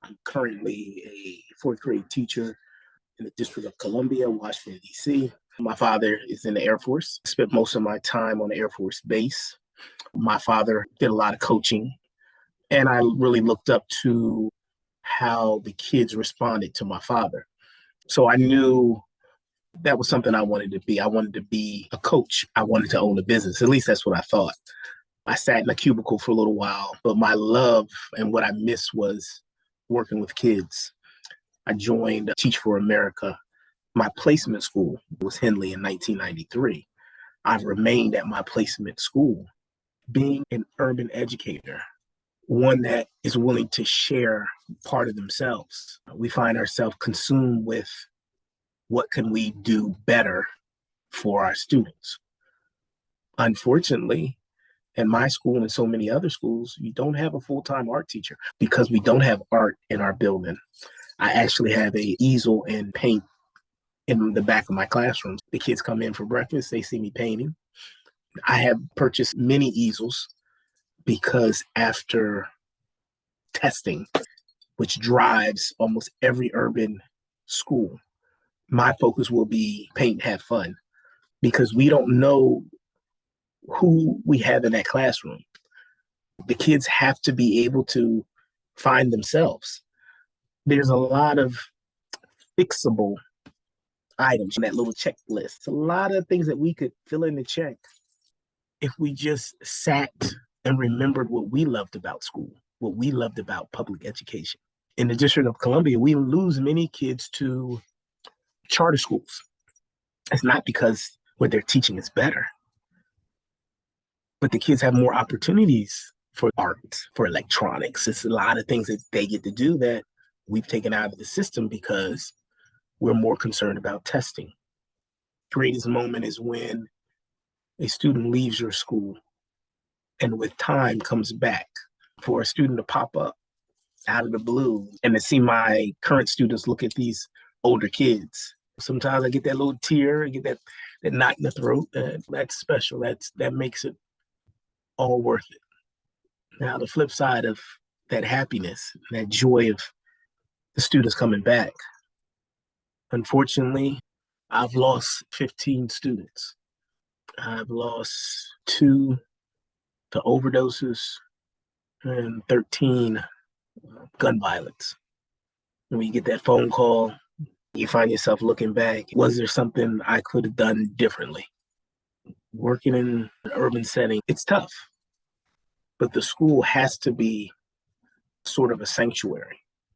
I'm currently a fourth grade teacher in the District of Columbia, Washington, D.C. My father is in the Air Force. I spent most of my time on the Air Force base. My father did a lot of coaching, and I really looked up to how the kids responded to my father. So I knew that was something I wanted to be. I wanted to be a coach. I wanted to own a business. At least that's what I thought. I sat in a cubicle for a little while, but my love and what I missed was working with kids. I joined Teach for America. My placement school was Henley in 1993. I've remained at my placement school. Being an urban educator, one that is willing to share part of themselves, we find ourselves consumed with what can we do better for our students. Unfortunately, in my school and so many other schools, you don't have a full-time art teacher because we don't have art in our building. I actually have a easel and paint in the back of my classroom. The kids come in for breakfast, they see me painting. I have purchased many easels because after testing, which drives almost every urban school, my focus will be paint, have fun, because we don't know who we have in that classroom. The kids have to be able to find themselves. There's a lot of fixable items in that little checklist. A lot of things that we could fill in the check if we just sat and remembered what we loved about school, what we loved about public education. In the District of Columbia, we lose many kids to charter schools. It's not because what they're teaching is better, but the kids have more opportunities for art, for electronics. It's a lot of things that they get to do that we've taken out of the system because we're more concerned about testing. Greatest moment is when a student leaves your school and with time comes back. For a student to pop up out of the blue and to see my current students look at these older kids. Sometimes I get that little tear, I get that knot in the throat. That's special. That makes it all worth it. Now, the flip side of that happiness, that joy of the students coming back, unfortunately, I've lost 15 students. I've lost 2 to overdoses and 13 gun violence. And when you get that phone call, you find yourself looking back, was there something I could have done differently? Working in an urban setting, it's tough, but the school has to be sort of a sanctuary.